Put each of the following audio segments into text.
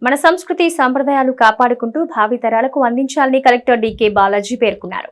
మన సంస్కృతి సంప్రదాయాలు కాపాడుకుంటూ భావితరాలకు అందించాలని కలెక్టర్ డీకే బాలాజీ పేర్కొన్నారు.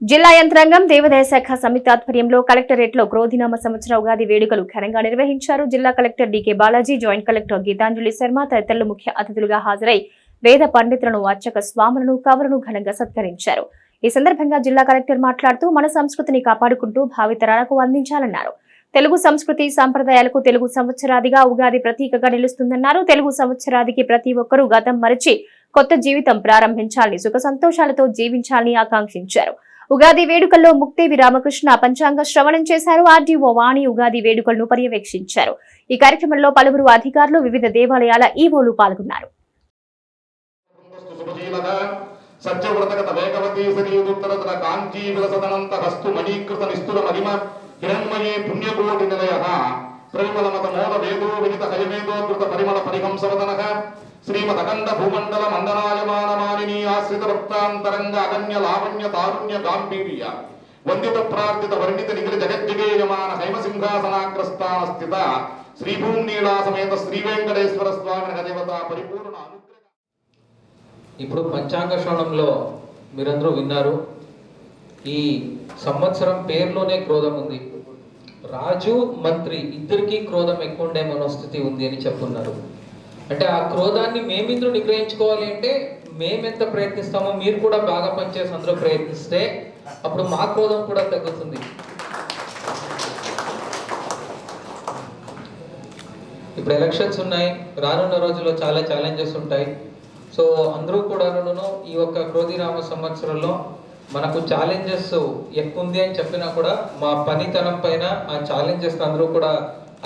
జిల్లా యంత్రాంగం దేవాదాయ శాఖ సంయుక్త ఆధ్వర్యంలో కలెక్టరేట్లో క్రోధినామ సంవత్సర ఉగాది వేడుకలు ఘనంగా నిర్వహించారు. జిల్లా collector DK Balaji, joint collector Geetanjali Sharma తదితరులు ముఖ్య అతిథులుగా హాజరై వేద పండితులను, అర్చక స్వాములను, కవులను ఘనంగా సత్కరించారు. ఈ సందర్భంగా జిల్లా కలెక్టర్ మాట్లాడుతూ మన సంస్కృతిని కాపాడుకుంటూ భావితరాలకు అందించాలన్నారు. తెలుగు సంస్కృతి సంప్రదాయాలకు తెలుగు సంవత్సరాదిగా ఉగాది ప్రతీకగా నిలుస్తుందన్నారు. తెలుగు సంవత్సరాదికి ప్రతి ఒక్కరూ గతం మరచి కొత్త జీవితం ప్రారంభించాలని, సుఖ సంతోషాలతో జీవించాలని ఆకాంక్షించారు. ఉగాది వేడుకల్లో ముక్తేవి రామకృష్ణ పంచాంగ శ్రవణం చేశారు. ఆర్డీఓ వాణి ఉగాది వేడుకలను పర్యవేక్షించారు. ఈ కార్యక్రమంలో పలువురు అధికారులు, వివిధ దేవాలయాల ఈవోలు పాల్గొన్నారు. సత్యవ్రతగత వేగవతీ సనీదుత్తరతర కాంచీ విలసదనంత హస్తు మణీకృత నిస్తుల మహిమ హిరణ్మయే పుణ్యకోటి నిలయః పరిమళమత మోద వేదో వినిత హయమేదోకృత పరిమళ పరిహంసవదనః శ్రీమదఖండ భూమండల మందనాయమానమానిని ఆశ్రిత భక్తాంతరంగ అగణ్య లావణ్య తారుణ్య గాంభీర్య వందిత ప్రార్థిత వర్ణిత నిఖిల జగజ్జగేయమాన హైమసింహాసనాగ్రస్థాన స్థిత శ్రీభూమ్నీళా సమేత శ్రీ వెంకటేశ్వర స్వామి దేవత పరిపూర్ణ. ఇప్పుడు పంచాంగ శ్రవణంలో మీరందరూ విన్నారు. ఈ సంవత్సరం పేరులోనే క్రోధం ఉంది. రాజు మంత్రి ఇద్దరికి క్రోధం ఎక్కువ ఉండే మనోస్థితి ఉంది అని చెప్పున్నారు. అంటే ఆ క్రోధాన్ని మేమిందులో నిగ్రహించుకోవాలి అంటే మేమెంత ప్రయత్నిస్తామో మీరు కూడా బాగా పనిచేసి అందరూ ప్రయత్నిస్తే అప్పుడు మా క్రోధం కూడా తగ్గుతుంది. ఇప్పుడు ఎలక్షన్స్ ఉన్నాయి, రానున్న రోజుల్లో చాలా ఛాలెంజెస్ ఉంటాయి. సో అందరూ కూడా ఈ ఒక్క క్రోధినామ సంవత్సరంలో మనకు ఛాలెంజెస్ ఎక్కువ ఉంది అని చెప్పినా కూడా మా పనితనం పైన ఆ ఛాలెంజెస్ అందరూ కూడా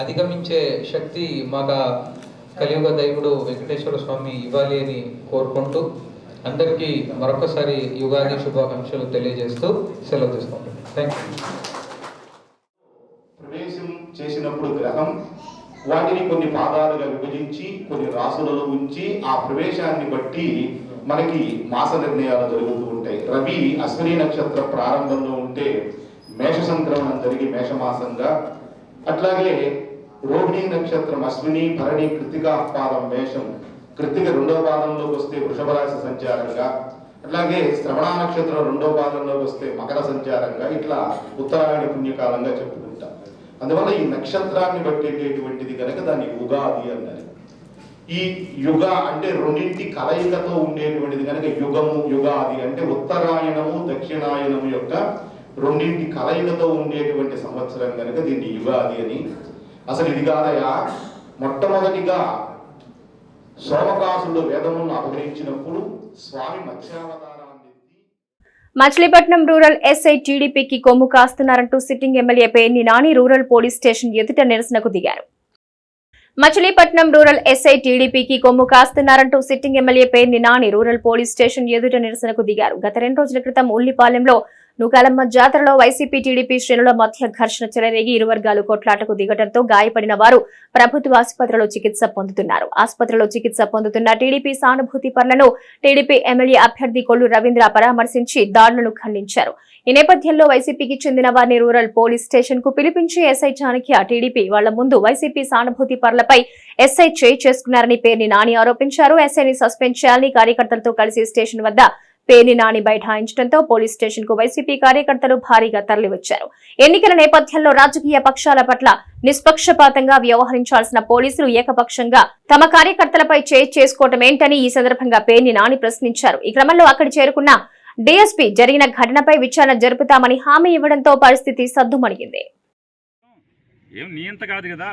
అధిగమించే శక్తి మాకు కలియుగ దైవుడు వెంకటేశ్వర స్వామి ఇవ్వాలి అని కోరుకుంటూ అందరికీ మరొకసారి యుగాది శుభాకాంక్షలు తెలియజేస్తూ సెలవు తీసుకుంటాం. Thank you. ప్రవేశం చేసినప్పుడు గ్రహం వాటిని కొన్ని పాదాలుగా విభజించి కొన్ని రాసులలో ఉంచి ఆ ప్రవేశాన్ని బట్టి మనకి మాస నిర్ణయాలు జరుగుతూ ఉంటాయి. రవి అశ్విని నక్షత్ర ప్రారంభంలో ఉంటే మేష సంక్రమణం జరిగి మేషమాసంగా, అట్లాగే రోహిణి నక్షత్రం అశ్విని, భరణి, కృతిక పాదం మేషం, కృతిక రెండవ పాదంలోకి వస్తే వృషభ రాశి సంచారంగా, అట్లాగే శ్రవణ నక్షత్రం రెండవ పాదంలోకి వస్తే మకర సంచారంగా, ఇట్లా ఉత్తరాయణ పుణ్యకాలంగా చెప్పుకుంటాం. అందువల్ల ఈ నక్షత్రాన్ని బట్టేటటువంటిది కనుక దాన్ని ఉగాది అన్నారు. ఈ యుగ అంటే రెండింటి కలయికతో ఉండేటువంటిది కనుక యుగము, యుగాది అంటే ఉత్తరాయణము దక్షిణాయనము యొక్క రెండింటి కలయికతో ఉండేటువంటి సంవత్సరం కనుక దీన్ని యుగాది అని. అసలు ఇది కాదయా, మొట్టమొదటిగా సోమకాసుడు వేదములను అపహరించినప్పుడు స్వామి మత్స్యావతారం. మచిలీపట్నం రూరల్ ఎస్ఐ టీడీపీకి కొమ్ము కాస్తున్నారంటూ sitting MLA Perni Nani rural police station ఎదుట నిరసనకు దిగారు. మచిలీపట్నం రూరల్ ఎస్ఐ టీడీపీకి కొమ్ము కాస్తున్నారంటూ sitting MLA Perni Nani rural police station ఎదుట నిరసనకు దిగారు. గత 2 రోజుల క్రితం ఉల్లిపాలెంలో నూకాలమ్మ జాతరలో వైసీపీ టీడీపీ శ్రేణుల మధ్య ఘర్షణ చెలరేగి ఇరు వర్గాలు కొట్లాటకు దిగడంతో గాయపడిన వారు ప్రభుత్వ ఆసుపత్రిలో చికిత్స పొందుతున్నారు. ఆసుపత్రిలో చికిత్స పొందుతున్న టీడీపీ సానుభూతి పరులను టీడీపీ ఎమ్మెల్యే అభ్యర్థి కొల్లు రవీంద్ర పరామర్శించి దాడులను ఖండించారు. ఈ నేపథ్యంలో వైసీపీకి చెందిన వారిని రూరల్ పోలీస్ స్టేషన్ కు పిలిపించి ఎస్ఐ చాణక్య టీడీపీ వాళ్ల ముందు వైసీపీ సానుభూతి పరులపై ఎస్ఐ చేయి చేసుకున్నారని పేర్ని నాని ఆరోపించారు. ఎస్ఐని సస్పెండ్ చేయాలని కార్యకర్తలతో కలిసి స్టేషన్ వద్ద పేర్ని నాని బైఠాయించడంతో పోలీస్ స్టేషన్ కు వైసీపీ కార్యకర్తలు భారీగా తరలివచ్చారు. ఎన్నికల నేపథ్యంలో రాజకీయ పక్షాల పట్ల నిష్పక్షపాతంగా వ్యవహరించాల్సిన పోలీసులు ఏకపక్షంగా తమ కార్యకర్తలపై చేయి చేసుకోవటం ఏంటని ఈ సందర్భంగా పేర్ని నాని ప్రశ్నించారు. ఈ క్రమంలో అక్కడి చేరుకున్న డీఎస్పీ జరిగిన ఘటనపై విచారణ జరుపుతామని హామీ ఇవ్వడంతో పరిస్థితి సద్దుమణిగింది. ఏం నియంత కాదు కదా,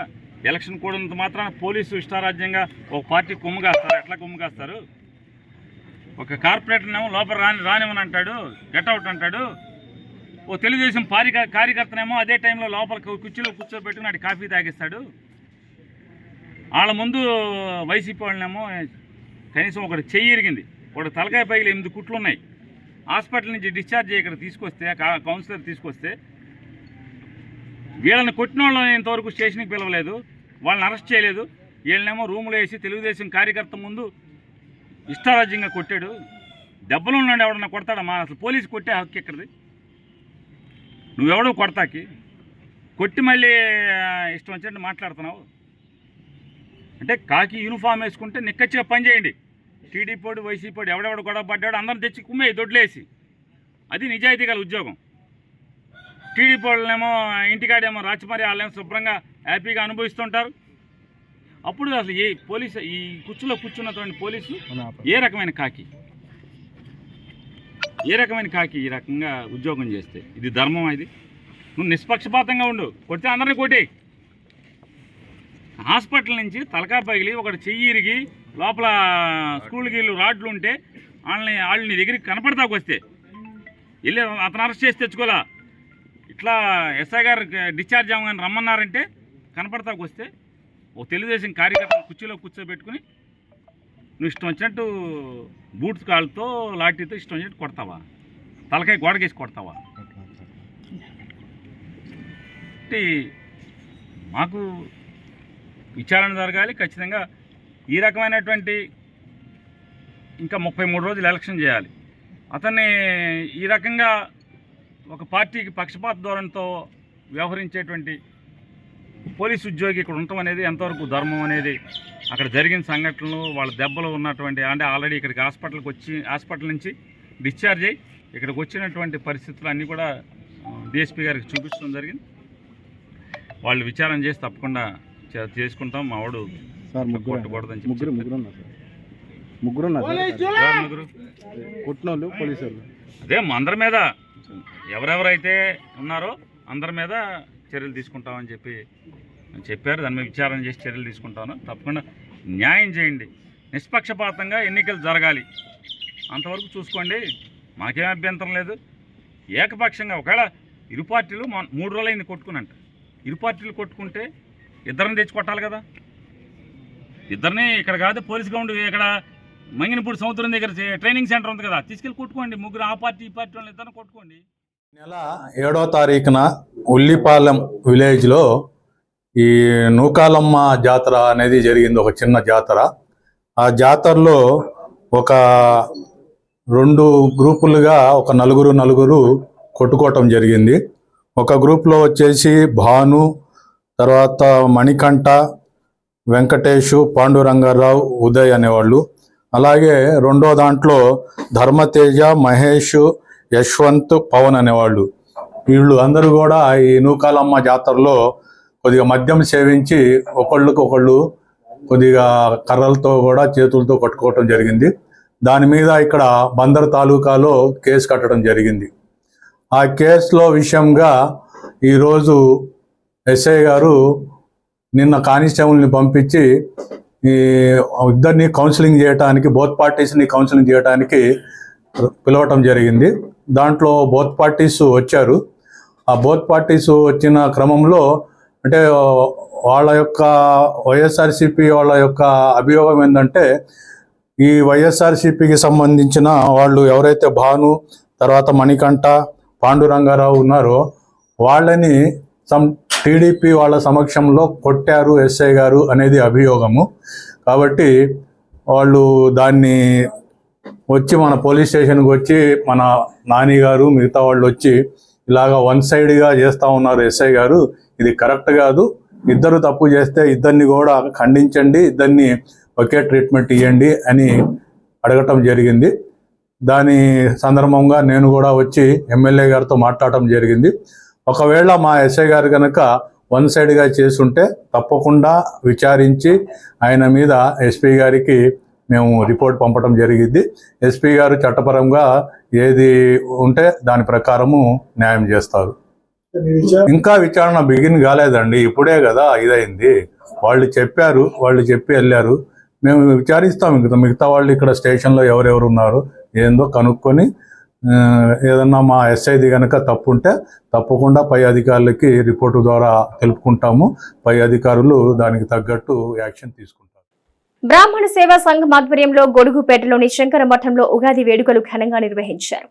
ఎలక్షన్ కూడా మాత్రాన పోలీసు ఇష్టారాజ్యంగా ఒక పార్టీ కొమ్ముగాస్తారు. ఎట్లా కొమ్ముగాస్తారు? ఒక కార్పొరేటర్నేమో లోపల రానివని అంటాడు, గెట్అవుట్ అంటాడు. ఓ తెలుగుదేశం కార్యకర్తనేమో అదే టైంలో లోపల కుర్చీలో కూర్చోబెట్టుకుని అటు కాఫీ తాగిస్తాడు. వాళ్ళ ముందు వైసీపీ వాళ్ళనేమో కనీసం ఒకటి చెయ్యి ఇరిగింది, ఒకటి తలకాయ పైకి 8 కుట్లు ఉన్నాయి. హాస్పిటల్ నుంచి డిశ్చార్జ్ అయ్యి ఇక్కడ తీసుకొస్తే, కౌన్సిలర్ తీసుకొస్తే, వీళ్ళని కొట్టిన వాళ్ళని ఇంతవరకు స్టేషన్కి పిలవలేదు, వాళ్ళని అరెస్ట్ చేయలేదు. వీళ్ళనేమో రూములో వేసి తెలుగుదేశం కార్యకర్త ముందు ఇష్టారాజ్యంగా కొట్టాడు. దెబ్బలు ఉన్నాడు, ఎవడన్నా కొడతాడమ్మా? అసలు పోలీసు కొట్టే హక్కు ఎక్కడిది? నువ్వెవడో కొడతాకి కొట్టి మళ్ళీ ఇష్టం వచ్చినట్టు మాట్లాడుతున్నావు. అంటే కాకి యూనిఫామ్ వేసుకుంటే నిక్కచ్చిగా పని చేయండి. టీడీపీ వైసీపీ ఎవడెవడు గొడవ పడ్డాడు అందరం తెచ్చి కుమ్మేయి దొడ్లేసి, అది నిజాయితీ గల ఉద్యోగం. టీడీపీ వాళ్ళేమో ఇంటికాడేమో రాచమరి వాళ్ళేమో శుభ్రంగా హ్యాపీగా అనుభవిస్తుంటారు. అప్పుడు అసలు ఏ పోలీసు ఈ కుర్చీలో కూర్చున్నటువంటి పోలీసు ఏ రకమైన కాకి ఈ రకంగా ఉద్యోగం చేస్తే ఇది ధర్మం? ఇది నువ్వు నిష్పక్షపాతంగా ఉండు, కొడితే అందరినీ కొట్టేయి. హాస్పిటల్ నుంచి తలకా పగిలి ఒకటి చెయ్యి ఇరిగి లోపల స్కూల్కి వీళ్ళు రాడ్లు ఉంటే వాళ్ళు నీ దగ్గరికి కనపడతాకు వస్తే వెళ్ళి అతను అరెస్ట్ చేసి తెచ్చుకోలే. ఇట్లా ఎస్ఐ గారు డిశ్చార్జ్ అవ్వగానే రమ్మన్నారంటే కనపడతాకు వస్తే ఓ తెలుగుదేశం కార్యకర్తను కుర్చీలో కూర్చోబెట్టుకుని నువ్వు ఇష్టం వచ్చినట్టు బూట్స్ కాళ్ళతో లాఠీతో ఇష్టం వచ్చినట్టు కొడతావా? తలకాయ గోడకేసి కొడతావా? మాకు విచారణ జరగాలి ఖచ్చితంగా. ఈ రకమైనటువంటి ఇంకా 33 రోజులు ఎలక్షన్ చేయాలి. అతన్ని ఈ రకంగా ఒక పార్టీకి పక్షపాత ధోరణితో వ్యవహరించేటువంటి పోలీసు ఉద్యోగి ఇక్కడ ఉండటం అనేది ఎంతవరకు ధర్మం అనేది, అక్కడ జరిగిన సంఘటనలు వాళ్ళ దెబ్బలు ఉన్నటువంటి అంటే ఆల్రెడీ ఇక్కడికి హాస్పిటల్ నుంచి డిశ్చార్జ్ అయ్యి ఇక్కడికి వచ్చినటువంటి పరిస్థితులు అన్నీ కూడా డిఎస్పీ గారికి చూపించడం జరిగింది. వాళ్ళు విచారణ చేసి తప్పకుండా చేసుకుంటాం. మా వాడు కొట్టకూడదని అదే అందరి మీద ఎవరెవరైతే ఉన్నారో అందరి మీద చర్యలు తీసుకుంటామని చెప్పారు. దాని మీద విచారణ చేసి చర్యలు తీసుకుంటాను. తప్పకుండా న్యాయం చేయండి, నిష్పక్షపాతంగా ఎన్నికలు జరగాలి, అంతవరకు చూసుకోండి. మాకేం అభ్యంతరం లేదు. ఏకపక్షంగా ఒకవేళ ఇరు పార్టీలు 3 రోజులైంది కొట్టుకునంట, ఇరు పార్టీలు కొట్టుకుంటే ఇద్దరిని తెచ్చి కొట్టాలి కదా. ఇద్దరిని ఇక్కడ కాదు పోలీస్ గ్రౌండ్ ఇక్కడ మంగినపూడి సముద్రం దగ్గర ట్రైనింగ్ సెంటర్ ఉంది కదా, తీసుకెళ్ళి కొట్టుకోండి. ముగ్గురు ఆ పార్టీ ఈ పార్టీ వాళ్ళు ఇద్దరిని కొట్టుకోండి. నెల 7వ తారీఖున ఉల్లిపాలెం విలేజ్లో ఈ నూకాలమ్మ జాతర అనేది జరిగింది, ఒక చిన్న జాతర. ఆ జాతరలో ఒక 2 గ్రూపులుగా ఒక నలుగురు కొట్టుకోవటం జరిగింది. ఒక గ్రూప్లో వచ్చేసి భాను, తర్వాత మణికంఠ, వెంకటేషు, పాండురంగారావు, ఉదయ్ అనేవాళ్ళు. అలాగే రెండో దాంట్లో ధర్మతేజ, మహేష్, యశ్వంత్, పవన్ అనేవాళ్ళు. వీళ్ళు అందరూ కూడా ఈ నూకాలమ్మ జాతరలో కొద్దిగా మద్యం సేవించి ఒకళ్ళు కొద్దిగా కర్రలతో కూడా చేతులతో కొట్టుకోవటం జరిగింది. దాని మీద ఇక్కడ బందర్ తాలూకాలో కేసు కట్టడం జరిగింది. ఆ కేసులో విషయంగా ఈరోజు ఎస్ఐ గారు నిన్న కానిస్టేబుల్ని పంపించి ఈ ఇద్దరిని కౌన్సిలింగ్ చేయడానికి, బోత్ పార్టీస్ని కౌన్సిలింగ్ చేయడానికి పిలవటం జరిగింది. దాంట్లో బోత్ పార్టీస్ వచ్చారు. ఆ బోత్ పార్టీస్ వచ్చిన క్రమంలో అంటే వాళ్ళ యొక్క వైఎస్ఆర్సీపీ వాళ్ళ యొక్క అభియోగం ఏంటంటే, ఈ వైఎస్ఆర్సీపీకి సంబంధించిన వాళ్ళు ఎవరైతే భాను, తర్వాత మణికంఠ, పాండురంగారావు ఉన్నారో వాళ్ళని టీడీపీ వాళ్ళ సమక్షంలో కొట్టారు ఎస్ఐ గారు అనేది అభియోగము. కాబట్టి వాళ్ళు దాన్ని వచ్చి మన పోలీస్ స్టేషన్కి వచ్చి మన నాని గారు మిగతా వాళ్ళు వచ్చి ఇలాగా 1 సైడ్గా చేస్తూ ఉన్నారు ఎస్ఐ గారు, ఇది కరెక్ట్ కాదు, ఇద్దరు తప్పు చేస్తే ఇద్దరిని కూడా ఖండించండి, ఇద్దరిని ఒకే ట్రీట్మెంట్ ఇవ్వండి అని అడగటం జరిగింది. దాని సందర్భంగా నేను కూడా వచ్చి ఎమ్మెల్యే గారితో మాట్లాడటం జరిగింది. ఒకవేళ మా ఎస్ఐ గారు కనుక 1 సైడ్గా చేసుంటే తప్పకుండా విచారించి ఆయన మీద ఎస్పీ గారికి మేము రిపోర్ట్ పంపడం జరిగింది. ఎస్పీ గారు చట్టపరంగా ఏది ఉంటే దాని ప్రకారము న్యాయం చేస్తారు. ఇంకా విచారణ బిగిన్ కాలేదండి, ఇప్పుడే కదా ఇదైంది. వాళ్ళు చెప్పారు, వాళ్ళు చెప్పి వెళ్ళారు, మేము విచారిస్తాం. మిగతా వాళ్ళు ఇక్కడ స్టేషన్లో ఎవరెవరు ఉన్నారు ఏందో కనుక్కొని ఏదన్నా మా ఎస్ఐది కనుక తప్పు ఉంటే తప్పకుండా పై అధికారులకి రిపోర్టు ద్వారా తెలుపుకుంటాము. పై అధికారులు దానికి తగ్గట్టు యాక్షన్ తీసుకుంటారు. బ్రాహ్మణ సేవా సంఘం ఆధ్వర్యంలో గొడుగుపేటలోని శంకర మఠంలో ఉగాది వేడుకలు ఘనంగా నిర్వహించారు.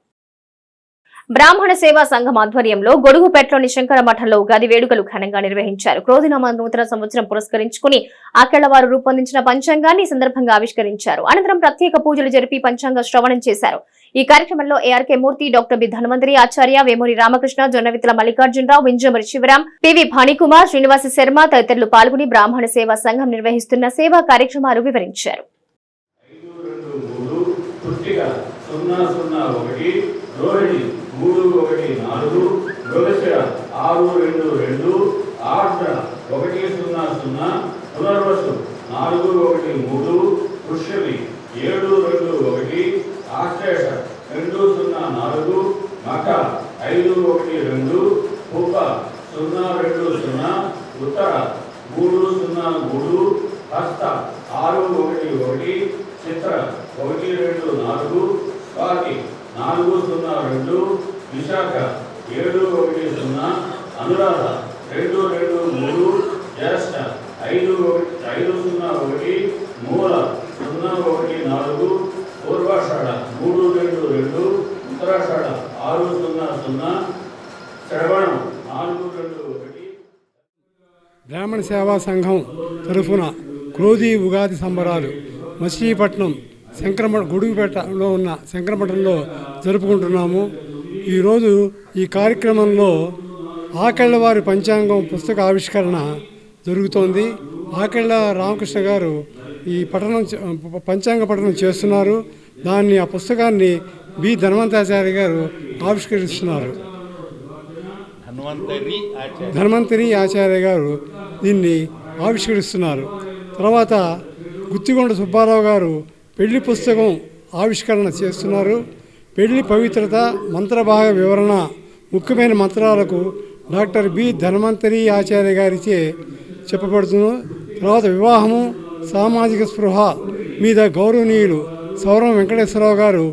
బ్రాహ్మణ సేవా సంఘం ఆధ్వర్యంలో గొడుగుపేటలోని శంకర మఠంలో ఉగాది వేడుకలు ఘనంగా నిర్వహించారు. క్రోధినామ నూతన సంవత్సరం పురస్కరించుకుని ఆకెళ్లవారు రూపొందించిన పంచాంగాన్ని సందర్భంగా ఆవిష్కరించారు. అనంతరం ప్రత్యేక పూజలు జరిపి పంచాంగ శ్రవణం చేశారు. ఈ కార్యక్రమంలో ఏఆర్కే మూర్తి, డాక్టర్ బి ధన్వంతరి ఆచార్య, వేమూరి రామకృష్ణ, జొన్నవిత్తుల మల్లికార్జునరావు, వింజమరి శివరాం, పివి భాణికుమార్, శ్రీనివాస శర్మ తదితరులు పాల్గొని బ్రాహ్మణ సేవా సంఘం నిర్వహిస్తున్న సేవా కార్యక్రమాలు వివరించారు. 001 రోహిణి 314 మృగశిర 622 ఆర్ద్ర 100 పునర్వసు 413 పుష్యమి 721 ఆశ్లేష 204 మఖ 512 ఉప 020 ఉత్తర 303 హస్త 611 చిత్ర 124 స్వాతి 402 విశాఖ 710 అనురాధ 223 జ్యేష్ఠ 501 మూల 014 పూర్వాషాఢ 322 ఉత్తరాషాఢ 600 శ్రవణం 421. బ్రాహ్మణ సేవా సంఘం తరఫున క్రోధి ఉగాది సంబరాలు మచిలీపట్నం గొడుగుపేటలో ఉన్న శంకరమఠంలో జరుపుకుంటున్నాము. ఈరోజు ఈ కార్యక్రమంలో ఆకెళ్ళవారి పంచాంగం పుస్తక ఆవిష్కరణ జరుగుతోంది. ఆకెళ్ళ రామకృష్ణ గారు ఈ పంచాంగ పఠనం చేస్తున్నారు. ఆ పుస్తకాన్ని బి ధన్వంతాచార్య గారు ఆవిష్కరిస్తున్నారు. ధన్వంతరి ఆచార్య గారు దీన్ని ఆవిష్కరిస్తున్నారు. తర్వాత గుత్తికొండ సుబ్బారావు గారు పెళ్లి పుస్తకం ఆవిష్కరణ చేస్తున్నారు. పెళ్లి పవిత్రత, మంత్రభాగ వివరణ, ముఖ్యమైన మంత్రాలకు డాక్టర్ బి ధన్వంతరి ఆచార్య గారిచే చెప్పబడుతుంది. తర్వాత వివాహము, సామాజిక స్పృహ మీద గౌరవనీయులు సౌరం వెంకటేశ్వరరావు గారు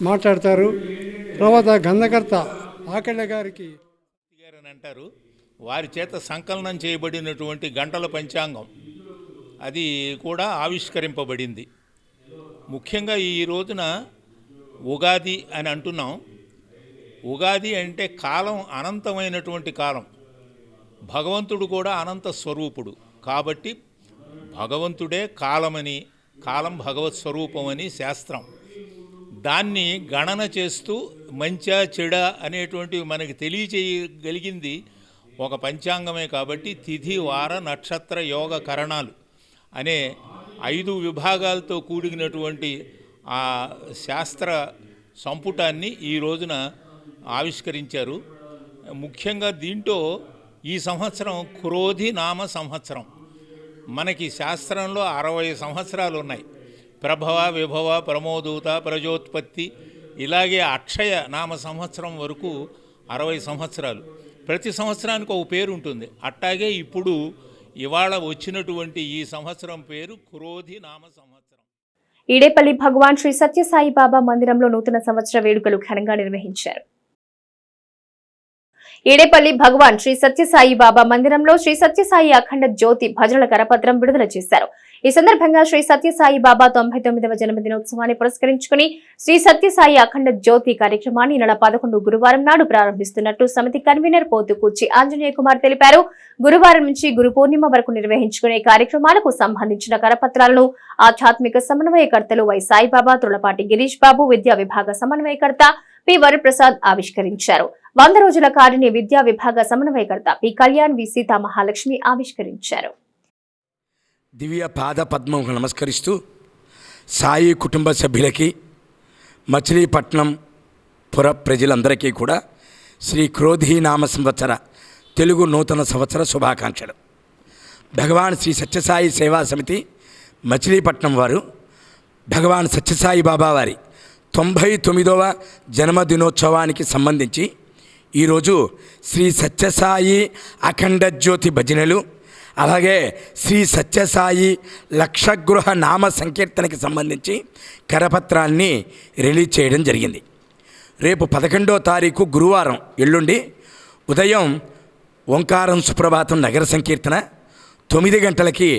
మాట్లాడతారు. తర్వాత గంధకర్త ఆకెళ్ళ గారికి అంటారు, వారి చేత సంకలనం చేయబడినటువంటి గంటల పంచాంగం అది కూడా ఆవిష్కరింపబడింది. ముఖ్యంగా ఈ రోజున ఉగాది అని అంటున్నాం. ఉగాది అంటే కాలం అనంతమైనటువంటి కాలం. భగవంతుడు కూడా అనంత స్వరూపుడు కాబట్టి భగవంతుడే కాలమని, కాలం భగవత్ స్వరూపమని శాస్త్రం. దాన్ని గణన చేస్తూ మంచా చెడ అనేటువంటివి మనకి తెలియచేయగలిగింది ఒక పంచాంగమే. కాబట్టి తిథి, వార, నక్షత్ర, యోగ, కరణాలు అనే 5 విభాగాలతో కూడినటువంటి ఆ శాస్త్ర సంపుటాన్ని ఈ రోజున ఆవిష్కరించారు. ముఖ్యంగా దీంట్లో ఈ సంవత్సరం క్రోధి నామ సంవత్సరం. మనకి శాస్త్రంలో 60 సంవత్సరాలు ఉన్నాయి. ప్రభవ, విభవ, ప్రమోదూత, ప్రజోత్పత్తి, ఇలాగే అక్షయ నామ సంవత్సరం వరకు 60 సంవత్సరాలు. ప్రతి సంవత్సరానికి ఒక పేరు ఉంటుంది. అట్టాగే ఇప్పుడు ఇవాళ వచ్చినటువంటి ఈ సంవత్సరం పేరు క్రోధి నామ సంవత్సరం. ఈడేపల్లి భగవాన్ శ్రీ సత్యసాయి బాబా మందిరంలో నూతన సంవత్సర వేడుకలు ఘనంగా నిర్వహించారు. ఈడేపల్లి భగవాన్ శ్రీ సత్యసాయి బాబా మందిరంలో శ్రీ సత్యసాయి అఖండ జ్యోతి భజనల కరపత్రం విడుదల చేశారు. ఈ సందర్భంగా శ్రీ సత్యసాయి బాబా 99వ జన్మదినోత్సవాన్ని పురస్కరించుకుని శ్రీ సత్యసాయి అఖండ జ్యోతి కార్యక్రమాన్ని నెల 11 గురువారం నాడు ప్రారంభిస్తున్నట్టు సమితి కన్వీనర్ పోతుకూచి ఆంజనేయ కుమార్ తెలిపారు. గురువారం నుంచి గురు పూర్ణిమ వరకు నిర్వహించుకునే కార్యక్రమాలకు సంబంధించిన కరపత్రాలను ఆధ్యాత్మిక సమన్వయకర్తలు వై సాయిబాబా, తులపాటి గిరీష్ బాబు, విద్యా విభాగ సమన్వయకర్త పి వరప్రసాద్ ఆవిష్కరించారు. 100 రోజుల కారుణ్య విద్యా విభాగ సమన్వయకర్త పి కళ్యాణ్, వి సీతా మహాలక్ష్మి ఆవిష్కరించారు. దివ్య పాద పద్మకు నమస్కరిస్తూ సాయి కుటుంబ సభ్యులకి, మచిలీపట్నం పుర ప్రజలందరికీ కూడా శ్రీ క్రోధీనామ సంవత్సర తెలుగు నూతన సంవత్సర శుభాకాంక్షలు. భగవాన్ శ్రీ సత్యసాయి సేవా సమితి మచిలీపట్నం వారు భగవాన్ సత్యసాయి బాబా వారి 99వ జన్మదినోత్సవానికి సంబంధించి ఈరోజు శ్రీ సత్యసాయి అఖండ జ్యోతి భజనలు, అలాగే శ్రీ సత్యసాయి లక్షగృహ నామ సంకీర్తనకి సంబంధించి కరపత్రాన్ని రిలీజ్ చేయడం జరిగింది. రేపు 11వ తారీఖు గురువారం ఎల్లుండి ఉదయం ఓంకారం సుప్రభాతం నగర సంకీర్తన 9 గంటలకి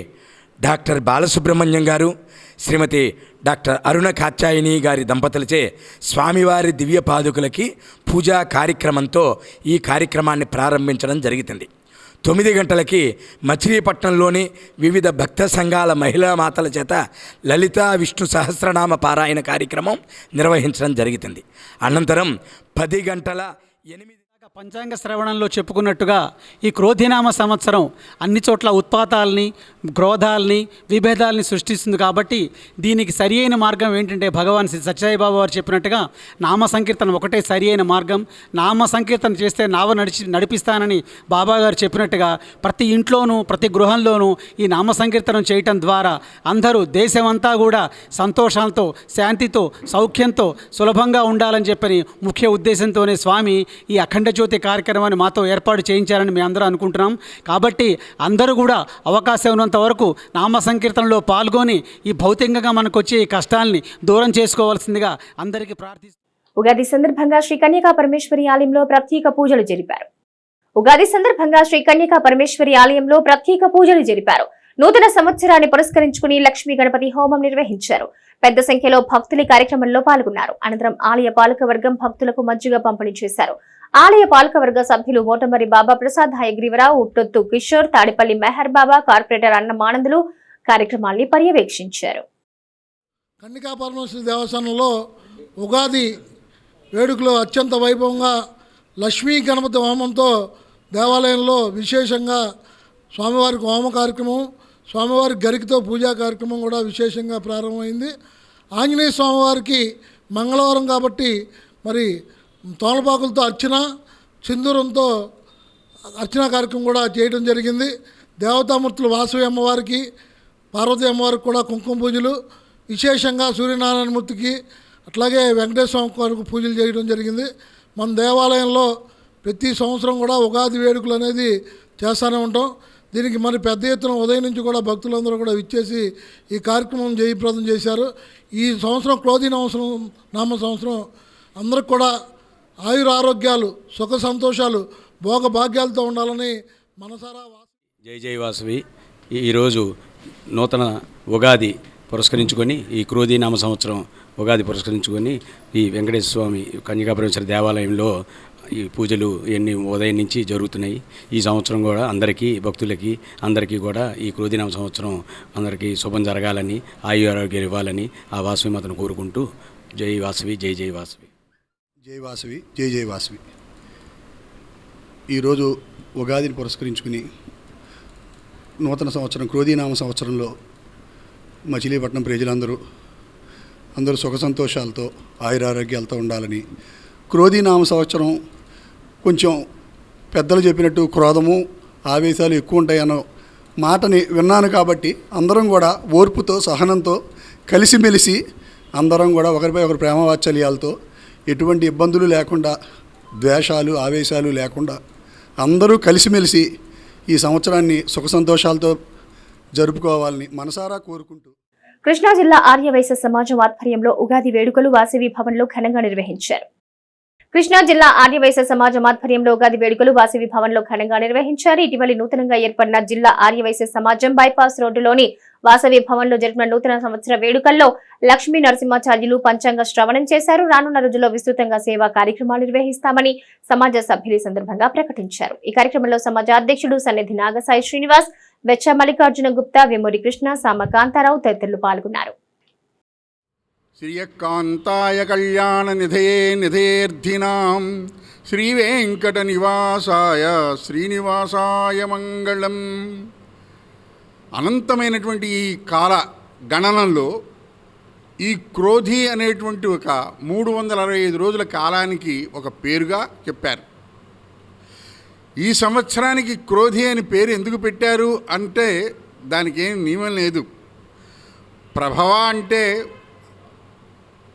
డాక్టర్ బాలసుబ్రహ్మణ్యం గారు, శ్రీమతి డాక్టర్ అరుణ కాత్యాయని గారి దంపతులచే స్వామివారి దివ్య పాదుకులకి పూజా కార్యక్రమంతో ఈ కార్యక్రమాన్ని ప్రారంభించడం జరుగుతుంది. 9 గంటలకి మచిలీపట్నంలోని వివిధ భక్త సంఘాల మహిళా మాతల చేత లలితా విష్ణు సహస్రనామ పారాయణ కార్యక్రమం నిర్వహించడం జరుగుతుంది. అనంతరం 10 గంటల 8 పంచాంగ శ్రవణంలో చెప్పుకున్నట్టుగా ఈ క్రోధినామ సంవత్సరం అన్ని చోట్ల ఉత్పాతాలని, క్రోధాలని, విభేదాలని సృష్టిస్తుంది. కాబట్టి దీనికి సరి అయిన మార్గం ఏంటంటే భగవాన్ శ్రీ సత్యసాయిబాబా వారు చెప్పినట్టుగా నామ సంకీర్తన ఒకటే సరి అయిన మార్గం. నామ సంకీర్తన చేస్తే నావ నడిపిస్తానని బాబా గారు చెప్పినట్టుగా ప్రతి ఇంట్లోనూ ప్రతి గృహంలోనూ ఈ నామ సంకీర్తనం చేయటం ద్వారా అందరూ దేశమంతా కూడా సంతోషాలతో, శాంతితో, సౌఖ్యంతో సులభంగా ఉండాలని చెప్పని ముఖ్య ఉద్దేశంతోనే స్వామి ఈ అఖండ జ్యోతి కార్యక్రమాన్ని మాతో ఏర్పాటు చేయించారని మేము అందరూ అనుకుంటున్నాం. కాబట్టి అందరూ కూడా అవకాశం ఉన్నంత వరకు నామ సంకీర్తనలో పాల్గొని ఈ భౌతికంగా మనకు వచ్చే ఈ కష్టాలని దూరం చేసుకోవాల్సిందిగా అందరికీ ప్రార్థిస్తున్నాం. ఉగాది సందర్భంగా శ్రీ కన్యకా పరమేశ్వరి ఆలయంలో ప్రత్యేక పూజలు జరిపారు. ఉగాది సందర్భంగా శ్రీ కన్యకా పరమేశ్వరి ఆలయంలో ప్రత్యేక పూజలు జరిపారు. నూతన సంవత్సరాన్ని పురస్కరించుకుని లక్ష్మీ గణపతి హోమం నిర్వహించారు. పెద్ద సంఖ్యలో భక్తులు కార్యక్రమంలో పాల్గొన్నారు. అనంతరం ఆలయ పాలకవర్గం భక్తులకు మజ్జిగ పంపిణీ చేశారు. ఆలయ పాలకవర్గ సభ్యులు మోటమరి బాబా ప్రసాద్, హయగ్రీవరావు, ఉట్టొత్తు కిషోర్, తాడిపల్లి మెహర్ బాబా, కార్పొరేటర్ అన్నమానందులు కార్యక్రమాన్ని పర్యవేక్షించారు. కన్యకా పరమేశ్వరి దేవస్థానంలో ఉగాది వేడుకలు అత్యంత వైభవంగా లక్ష్మీ గణపతి హోమంతో దేవాలయంలో విశేషంగా స్వామివారికి హోమ కార్యక్రమం, స్వామివారి గరికతో పూజా కార్యక్రమం కూడా విశేషంగా ప్రారంభమైంది. ఆంజనేయ స్వామివారికి మంగళవారం కాబట్టి మరి తోలపాకులతో అర్చన, సింధూరంతో అర్చనా కార్యక్రమం కూడా చేయడం జరిగింది. దేవతామూర్తులు వాసవి అమ్మవారికి, పార్వతీ అమ్మవారికి కూడా కుంకుమ పూజలు, విశేషంగా సూర్యనారాయణమూర్తికి అట్లాగే వెంకటేశ్వర స్వామి వారికి పూజలు చేయడం జరిగింది. మన దేవాలయంలో ప్రతి సంవత్సరం కూడా ఉగాది వేడుకలు అనేది చేస్తూనే ఉంటాం. దీనికి మరి పెద్ద ఎత్తున ఉదయం నుంచి కూడా భక్తులందరూ కూడా విచ్చేసి ఈ కార్యక్రమం జయప్రదం చేశారు. ఈ సంవత్సరం క్రోధి నామ సంవత్సరం అందరికి కూడా ఆయురారోగ్యాలు, సుఖ సంతోషాలు, భోగ భాగ్యాలతో ఉండాలని మనసారా. జై జై వాసవి. ఈరోజు నూతన ఉగాది పురస్కరించుకొని ఈ క్రోధి నామ సంవత్సరం ఉగాది పురస్కరించుకొని ఈ వెంకటేశ్వర స్వామి కన్యకా పరమేశ్వరి దేవాలయంలో ఈ పూజలు ఇవన్నీ ఉదయం నుంచి జరుగుతున్నాయి. ఈ సంవత్సరం కూడా అందరికీ భక్తులకి అందరికీ కూడా ఈ క్రోధినామ సంవత్సరం అందరికీ శుభం జరగాలని, ఆయురారోగ్యాలు ఇవ్వాలని ఆ వాసవి మాతను కోరుకుంటూ జై వాసవి, జై జై వాసవి. జై వాసవి, జై జై వాసవి. ఈరోజు ఉగాదిని పురస్కరించుకుని నూతన సంవత్సరం క్రోధినామ సంవత్సరంలో మచిలీపట్నం ప్రజలందరూ సుఖ సంతోషాలతో ఆయురారోగ్యాలతో ఉండాలని, క్రోధినామ సంవత్సరం కొంచెం పెద్దలు చెప్పినట్టు క్రోధము, ఆవేశాలు ఎక్కువ ఉంటాయన్న మాటని విన్నాను. కాబట్టి అందరం కూడా ఓర్పుతో, సహనంతో, కలిసిమెలిసి అందరం కూడా ఒకరిపై ఒకరు ప్రేమవాత్సల్యాలతో ఎటువంటి ఇబ్బందులు లేకుండా, ద్వేషాలు, ఆవేశాలు లేకుండా అందరూ కలిసిమెలిసి ఈ సంవత్సరాన్ని సుఖ సంతోషాలతో జరుపుకోవాలని మనసారా కోరుకుంటూ. కృష్ణా జిల్లా ఆర్యవైశ్య సమాజం ఆధ్వర్యంలో ఉగాది వేడుకలు వాసవి భవన్లో ఘనంగా నిర్వహించారు. కృష్ణా జిల్లా ఆర్యవైశ్య సమాజం ఆధ్వర్యంలో ఉగాది వేడుకలు వాసవి భవన్లో ఘనంగా నిర్వహించారు. ఇటీవలి నూతనంగా ఏర్పడిన జిల్లా ఆర్యవైశ్య సమాజం బైపాస్ రోడ్డులోని వాసవి భవన్లో జరిపిన నూతన సంవత్సర వేడుకల్లో లక్ష్మీ నరసింహాచార్యులు పంచాంగ శ్రవణం చేశారు. రానున్న రోజుల్లో విస్తృతంగా సేవా కార్యక్రమాలు నిర్వహిస్తామని సమాజ సభ్యులు సందర్భంగా ప్రకటించారు. ఈ కార్యక్రమంలో సమాజ అధ్యక్షుడు సన్నిధి నాగసాయి శ్రీనివాస్, వెచ్చ మల్లికార్జున గుప్తా, వెమూరి కృష్ణ, సామకాంతారావు తదితరులు పాల్గొన్నారు. శ్రీయకాంతాయ కళ్యాణ నిధయే నిధేర్థినాం శ్రీ వెంకట నివాసాయ శ్రీనివాసాయ మంగళం. అనంతమైనటువంటి ఈ కాల గణనంలో ఈ క్రోధి అనేటువంటి ఒక 365 రోజుల కాలానికి ఒక పేరుగా చెప్పారు. ఈ సంవత్సరానికి క్రోధి అని పేరు ఎందుకు పెట్టారు అంటే దానికి ఏం నియమం లేదు. ప్రభవ అంటే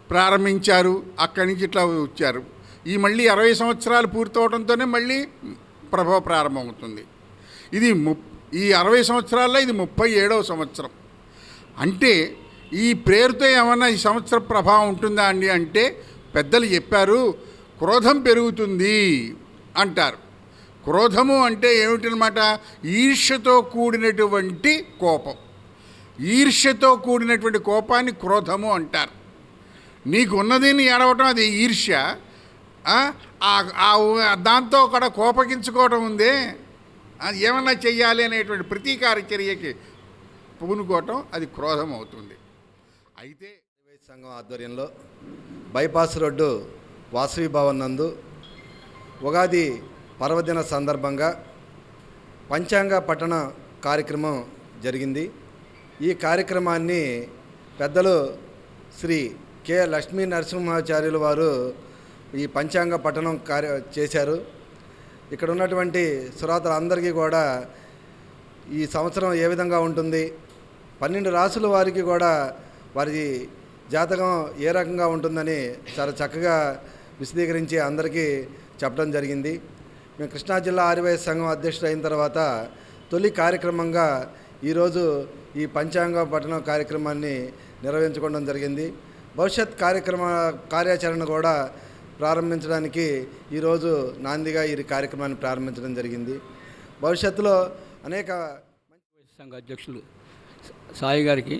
ప్రారంభించారు, అక్కడి నుంచి ఇట్లా వచ్చారు. ఈ మళ్ళీ 60 సంవత్సరాలు పూర్తవడంతోనే మళ్ళీ ప్రభవ ప్రారంభమవుతుంది. ఇది ఈ 60 సంవత్సరాల్లో ఇది 37వ సంవత్సరం. అంటే ఈ పేరుతో ఏమన్నా ఈ సంవత్సర ప్రభావం ఉంటుందా అండి అంటే పెద్దలు చెప్పారు, క్రోధం పెరుగుతుంది అంటారు. క్రోధము అంటే ఏమిటనమాట? ఈర్ష్యతో కూడినటువంటి కోపం. ఈర్ష్యతో కూడినటువంటి కోపాన్ని క్రోధము అంటారు. నీకు ఉన్నదిని ఏడవటం అది ఈర్ష్య. దాంతో కూడా కోపగించుకోవటం ఉందే అది ఏమన్నా చెయ్యాలి అనేటువంటి ప్రతీకార చర్యకి పూనుకోవటం అది క్రోధం అవుతుంది. అయితే సంఘం ఆధ్వర్యంలో బైపాస్ రోడ్డు వాసవి భవన్ నందు ఉగాది పర్వదిన సందర్భంగా పంచాంగ పఠన కార్యక్రమం జరిగింది. ఈ కార్యక్రమాన్ని పెద్దలు శ్రీ కె లక్ష్మీ నరసింహాచార్యులు వారు ఈ పంచాంగ పఠనం చేశారు. ఇక్కడ ఉన్నటువంటి శ్రోతలందరికీ కూడా ఈ సంవత్సరం ఏ విధంగా ఉంటుంది, 12 రాసుల వారికి కూడా వారి జాతకం ఏ రకంగా ఉంటుందని చాలా చక్కగా విశదీకరించి అందరికీ చెప్పడం జరిగింది. మేము కృష్ణా జిల్లా ఆర్యవైశ్య సంఘం అధ్యక్షుడు అయిన తర్వాత తొలి కార్యక్రమంగా ఈరోజు ఈ పంచాంగ పఠనం కార్యక్రమాన్ని నిర్వహించుకోవడం జరిగింది. భవిష్యత్ కార్యాచరణ కూడా ప్రారంభించడానికి ఈరోజు నాందిగా ఈ కార్యక్రమాన్ని ప్రారంభించడం జరిగింది. భవిష్యత్తులో అనేక సంఘ అధ్యక్షులు సాయి గారికి,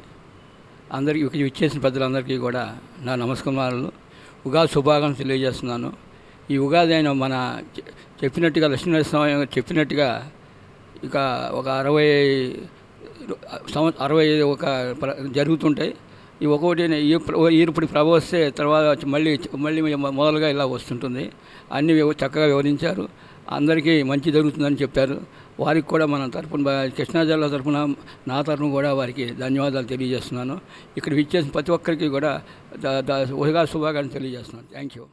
అందరికీ ఇచ్చేసిన పెద్దలందరికీ కూడా నా నమస్కారాలు, ఉగాది శుభాకాంక్షలు తెలియజేస్తున్నాను. ఈ ఉగాది అయిన మన చెప్పినట్టుగా లక్ష్మీనరసింహ చెప్పినట్టుగా ఇక ఒక 60 జరుగుతుంటాయి. ఈ ఒక్కొక్కటి ఇప్పుడు ప్రభ వస్తే తర్వాత మళ్ళీ మొదలుగా ఇలా వస్తుంటుంది. అన్నీ చక్కగా వివరించారు. అందరికీ మంచి జరుగుతుందని చెప్పారు. వారికి కూడా మన తరఫున, కృష్ణా జిల్లా తరఫున, నా తరఫున కూడా వారికి ధన్యవాదాలు తెలియజేస్తున్నాను. ఇక్కడ ఇచ్చేసిన ప్రతి ఒక్కరికి కూడా ఉగాది శుభాకాంక్షలు తెలియజేస్తున్నాను. Thank you.